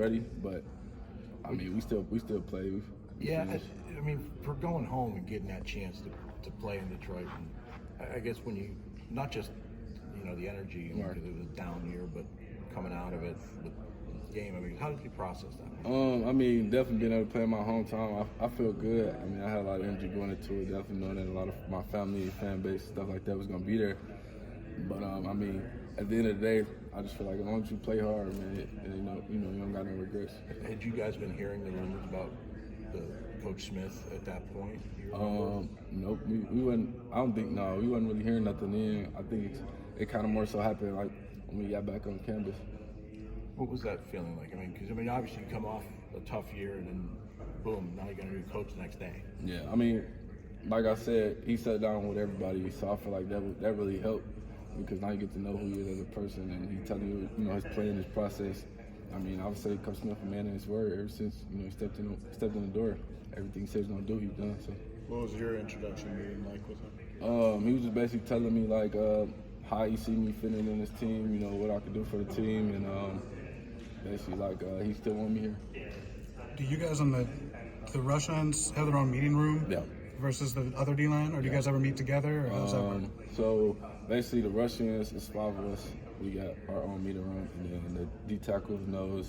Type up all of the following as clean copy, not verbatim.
ready, but I mean, we still play. Yeah, I mean, for going home and getting that chance to play in Detroit, and I guess when you, not just, the energy, because it was a down year, but coming out of it with the game, I mean, how did you process that? I mean, definitely being able to play in my hometown, I feel good. I mean, I had a lot of energy going into it, definitely knowing that a lot of my family, fan base, stuff like that was going to be there. But, I mean, at the end of the day, I just feel like as long as you play hard, man, and, you don't got no regrets. Had you guys been hearing the rumors about Coach Smith at that point? Nope. We wasn't. I don't think. No, we wasn't really hearing nothing then. I think it kind of more so happened like when we got back on campus. What was that feeling like? I mean, because obviously you come off a tough year and then boom, now you got a new coach the next day. Yeah, I mean, like I said, he sat down with everybody, so I feel like that really helped because now you get to know who he is as a person, and he telling you, his plan, his process. I mean, I would say Coach Smith, a man in his word. Ever since he stepped in the door, everything he said he's gonna do, he's done. So. What was your introduction meeting like with him? He was just basically telling me like how he see me fitting in his team, what I could do for the team, and basically like he still want me here. Do you guys on the Russians have their own meeting room? Yeah. Versus the other D-line, or do you guys ever meet together? Or how does that work? So basically, the Russians is 5 of us. We got our own meeting room, and then the D tackles, nose,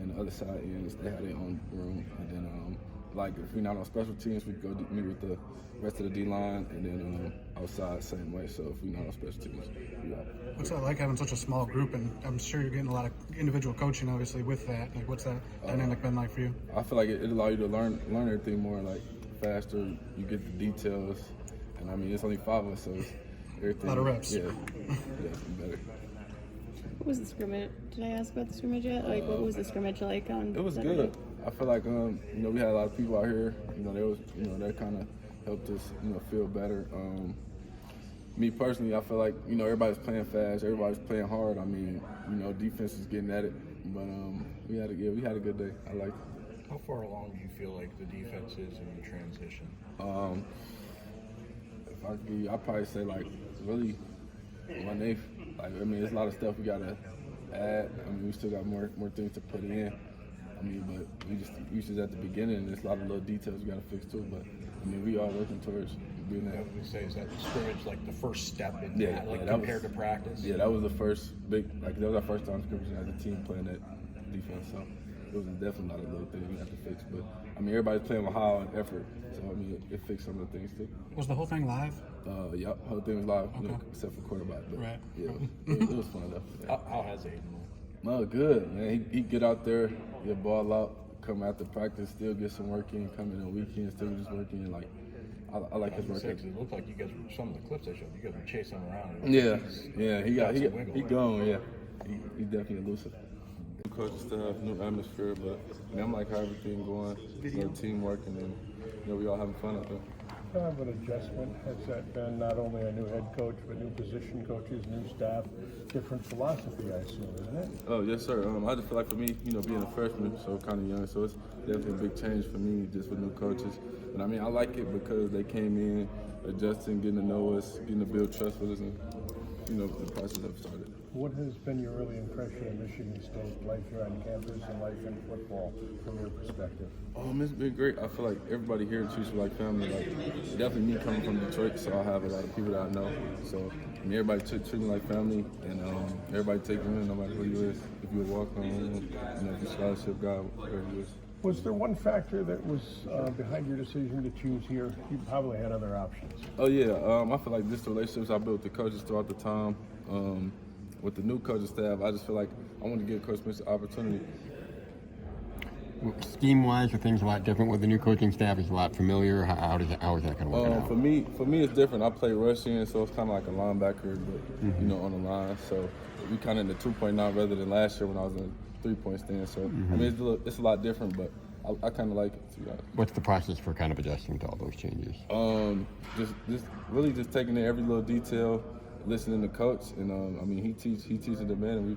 and the other side ends, they have their own room. And then, like if we're not on special teams, we go meet with the rest of the D line, and then outside same way. So if we're not on special teams, we out. What's that like having such a small group? And I'm sure you're getting a lot of individual coaching, obviously, with that. Like, what's that dynamic been like for you? I feel like it allows you to learn everything more like faster. You get the details, and I mean it's only 5 of us, so it's everything. A lot of reps. Yeah, better. What was the scrimmage? Did I ask about the scrimmage yet? Like, what was the scrimmage like on? It was Saturday? good. I feel like we had a lot of people out here. That kind of helped us feel better. Me personally, I feel like everybody's playing fast, everybody's playing hard. I mean, defense is getting at it, but we had a good day. I liked it. How far along do you feel like the defense is in the transition? If I could give you, I'd probably say like really 1/8. Like I mean, there's a lot of stuff we gotta add. I mean, we still got more things to put in. I mean, but we just at the beginning, and there's a lot of little details we gotta fix too. But I mean, we are working towards doing that. I would say is that the scrimmage like the first step in Yeah, that, like that compared was- to practice? Yeah, that was the first that was our first time scrimmaging as a team playing that defense. So it was definitely a lot of little things we had to fix. But I mean, everybody's playing with high effort, so I mean, it fixed some of the things too. Was the whole thing live? Yep, whole thing was live, Okay. except for quarterback. But Right. Yeah, it was fun though. Yeah. How has Aiden? No, good, man. He get out there, get ball out, come after practice, still get some work in, come in on weekends, still just work in. Like, I like his work ethic. It looked like you guys were, some of the clips I showed, you guys were chasing him around. He gone, yeah. He definitely elusive. New coaching staff, new atmosphere, but I mean, I'm like how everything going, teamwork, and then we all having fun out there. Kind of an adjustment has that been, not only a new head coach, but new position coaches, new staff, different philosophy, I assume, isn't it? Oh, yes, sir. I just feel like for me, being a freshman, so kind of young, so it's definitely a big change for me just with new coaches. But I mean, I like it because they came in, adjusting, getting to know us, getting to build trust with us, and, the process have started. What has been your early impression of Michigan State, life here on campus and life in football, from your perspective? It's been great. I feel like everybody here treats me like family. Like, definitely me coming from Detroit, so I have a lot of people that I know. So, I mean, everybody treat me like family, and everybody take me in, no matter who you is. If you're a walk-on, if you're a scholarship guy, whatever you is. Was there one factor that was behind your decision to choose here? You probably had other options. Oh, yeah. I feel like just the relationships I built with the coaches throughout the time. With the new coaching staff, I just feel like I want to give Coach Smith an opportunity. Scheme-wise, are things a lot different with the new coaching staff? Is a lot familiar? How is that going to work out? For me, it's different. I play rushing, so it's kind of like a linebacker, but on the line. So we kind of in the 2.9 rather than last year when I was in 3-point stand. So I mean, it's a lot different, but I kind of like it too. What's the process for kind of adjusting to all those changes? Just really just taking in every little detail, listening to coach, and I mean he teaches the man, and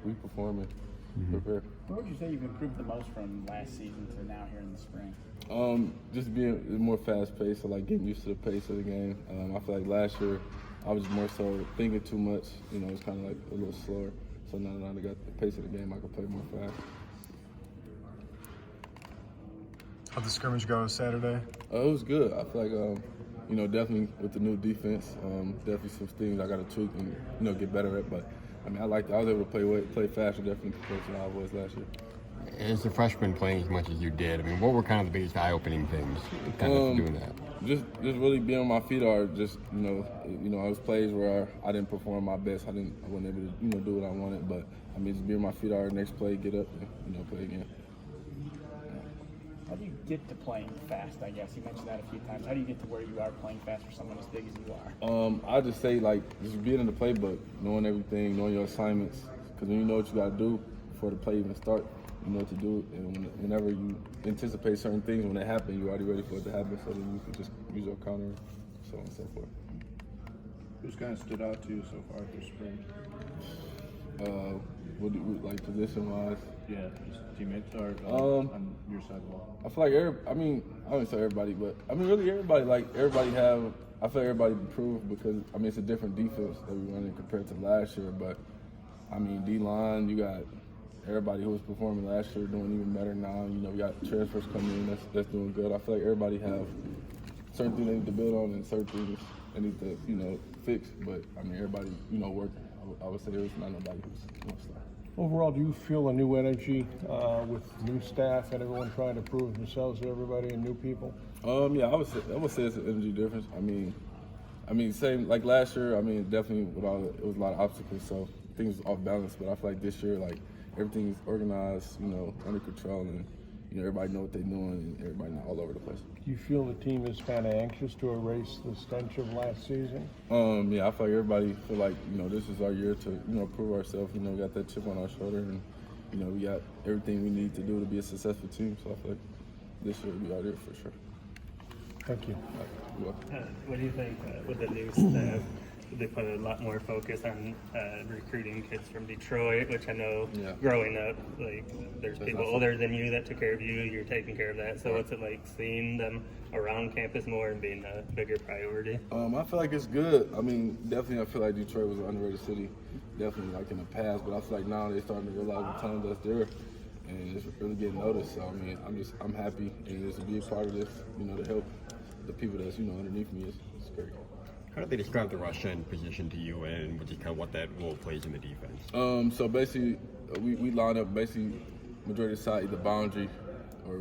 we perform and prepare. What would you say you've improved the most from last season to now here in the spring? Just being more fast paced, so like getting used to the pace of the game. I feel like last year I was more so thinking too much. It's kind of like a little slower. So now that I got the pace of the game, I can play more fast. How'd the scrimmage go Saturday? It was good. I feel like, definitely with the new defense, definitely some things I got to tweak and, get better at. But, I mean, I was able to play faster definitely compared to how I was last year. As a freshman playing as much as you did, I mean, what were kind of the biggest eye-opening things kind of doing that? Just really being on my feet, or just I was plays where I didn't perform my best. I wasn't able to do what I wanted. But I mean, just being on my feet, or next play, get up, and play again. How do you get to playing fast, I guess? You mentioned that a few times. How do you get to where you are playing fast for someone as big as you are? I just say, just being in the playbook, knowing everything, knowing your assignments. Because when you know what you got to do before the play even start, you know what to do. And whenever you anticipate certain things, when they happen, you're already ready for it to happen. So then you can just use your counter, so on and so forth. Who's kind of stood out to you so far this spring? What do you, like position-wise? Yeah, just teammates or on your side of the ball. I feel like I wouldn't say everybody, but I mean really everybody. I feel like everybody improved because it's a different defense that we running compared to last year. But I mean D-line, you got everybody who was performing last year doing even better now. We got transfers coming in that's doing good. I feel like everybody have certain things they need to build on and certain things they need to fix. But I mean everybody working. I would say there's not nobody who's stuck. Overall, do you feel a new energy with new staff and everyone trying to prove themselves to everybody and new people? Yeah, I would say it's an energy difference. I mean, same like last year. I mean, definitely it was a lot of obstacles, so things was off balance. But I feel like this year, like everything's organized, under control, and everybody know what they're doing, and everybody not all over the place. Do you feel the team is kind of anxious to erase the stench of last season? Yeah, I feel like everybody feel like this is our year to prove ourselves. We got that chip on our shoulder, and we got everything we need to do to be a successful team. So I feel like this year will be our year for sure. Thank you. What do you think with the new staff? They put a lot more focus on recruiting kids from Detroit, which I know growing up, like there's people older than you that took care of you, you're taking care of that. So what's it like seeing them around campus more and being a bigger priority? I feel like it's good. I mean, definitely I feel like Detroit was an underrated city, definitely like in the past, but I feel like now they're starting to realize the talent that's there and it's really getting noticed. So I mean, I'm happy and just to be a part of this, to help the people that's, underneath me is great. How do they describe the rush end position to you, and what that role plays in the defense? So basically, we line up basically majority of the side either boundary or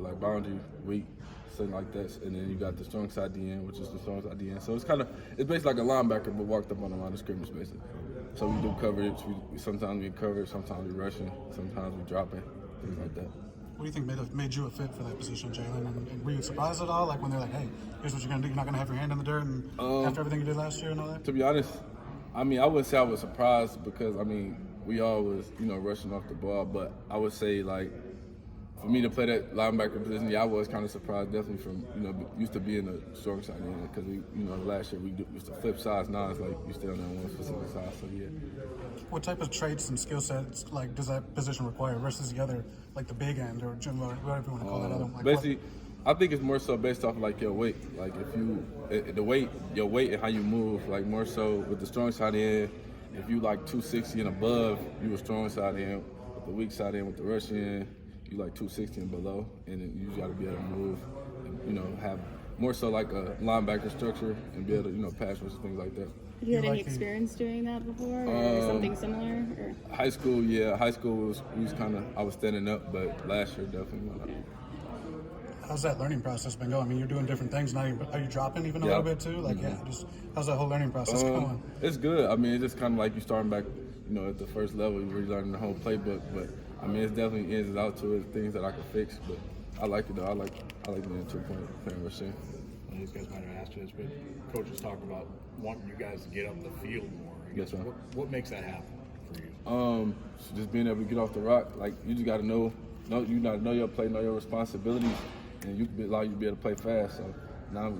like boundary weak, something like that, and then you got the strong side DN, which is the strong side DN. So it's basically like a linebacker, but walked up on the line of scrimmage basically. So we do coverage. Sometimes we cover, sometimes we rushing, sometimes we dropping, things like that. What do you think made you a fit for that position, Jalen? And were you surprised at all? Like when they're like, hey, here's what you're going to do. You're not going to have your hand in the dirt and after everything you did last year and all that? To be honest, I wouldn't say I was surprised because, we all was, rushing off the ball. But I would say, like, for me to play that linebacker position, I was kind of surprised, definitely from, used to being the strong side end because last year we used to flip sides. Now it's like you stay on that one specific side, so yeah. What type of traits and skill sets does that position require versus the other, like the big end or whatever you want to call that other one? Basically, I think it's more so based off like your weight. Like your weight and how you move. Like more so with the strong side end, if you like 260 and above, you a strong side end. With the weak side end, with the rush end, you like 260 and below, and then you got to be able to move. And, have more so like a linebacker structure and be able to pass rush and things like that. Have you had any experience doing that before, or something similar? Or? High school, yeah. High school I was standing up, but last year definitely went up. How's that learning process been going? I mean, you're doing different things now. Are you dropping even a little bit too? Like, just how's that whole learning process going? It's good. It's just kind of like you starting back, at the first level. You're relearning the whole playbook, but it's definitely ins and outs to it. Things that I can fix, but I like it though. I like being 2-point playing rushing. These guys might have asked you this, but coaches talk about wanting you guys to get up the field more. Yes, sir. What makes that happen for you? Just being able to get off the rock. Like you just got to know your play, know your responsibilities, and allow you to be able to play fast. So now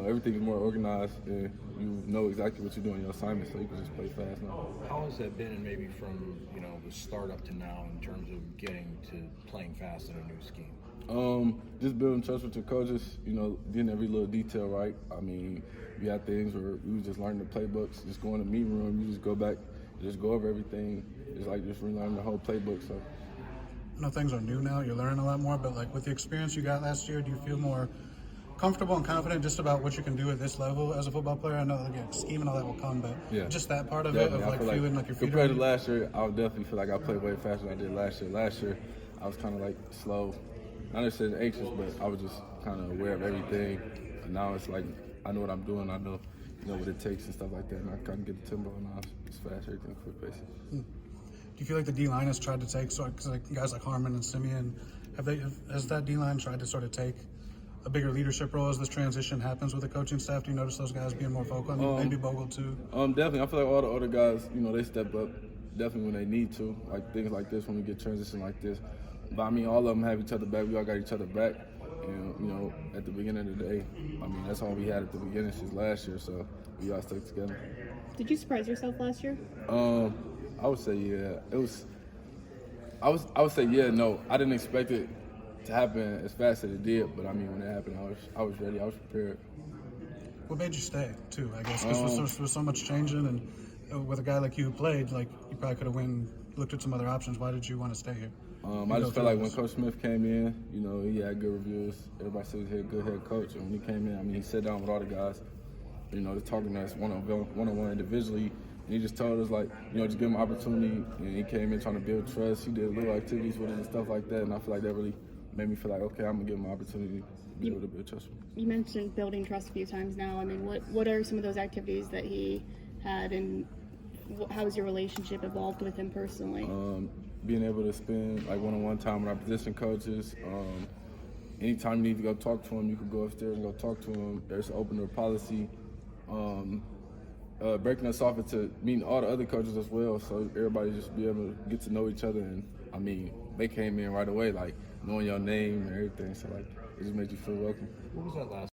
everything is more organized, and you know exactly what you're doing, your assignment, so you can just play fast now. How has that been, and maybe from the start up to now, in terms of getting to playing fast in a new scheme? Just building trust with your coaches, getting every little detail right. We had things where we was just learning the playbooks, just going to the meeting room, you just go back, just go over everything. It's like just relearning the whole playbook. So know things are new now. You're learning a lot more, but like with the experience you got last year, do you feel more comfortable and confident just about what you can do at this level as a football player? I know again, scheme and all that will come, but just that part of definitely. it, of like feeling like your feet compared are to last year, I would definitely feel like I played way faster than I did last year. Last year, I was kind of like slow, not necessarily anxious, but I was just kind of aware of everything. And now it's like I know what I'm doing. I know, what it takes and stuff like that. And I kind of get the tempo now. It's fast, everything quick, basically. Do you feel like the D line has tried to take cause like guys like Harmon and Simeon, has that D line tried to sort of take a bigger leadership role as this transition happens with the coaching staff? Do you notice those guys being more vocal? I mean, maybe Bogle too. Definitely. I feel like all the other guys, they step up definitely when they need to, like things like this when we get transition like this. But I mean, all of them have each other back. We all got each other back. And at the beginning of the day, I mean, that's all we had at the beginning since last year. So we all stuck together. Did you surprise yourself last year? I would say yeah. I would say yeah. No, I didn't expect it to happen as fast as it did, but I mean, when it happened, I was ready. I was prepared. What made you stay too? I guess because with so much changing, and with a guy like you who played, like you probably could have looked at some other options. Why did you want to stay here? I just felt like when Coach Smith came in, he had good reviews. Everybody said he had a good head coach, and when he came in, I mean, he sat down with all the guys, they're talking to us one-on-one individually. And he just told us, like, just give him opportunity. And he came in trying to build trust. He did little activities with him and stuff like that. And I feel like that really made me feel like, okay, I'm going to give him an opportunity to be able to build trust with him. You mentioned building trust a few times now. I mean, what are some of those activities that he had, and how has your relationship evolved with him personally? Being able to spend, like, one-on-one time with our position coaches. Anytime you need to go talk to him, you can go upstairs and go talk to him. There's an open door policy. Breaking us off into meeting all the other coaches as well, so everybody just be able to get to know each other. And I mean, they came in right away, like knowing your name and everything, so like it just made you feel welcome. What was that last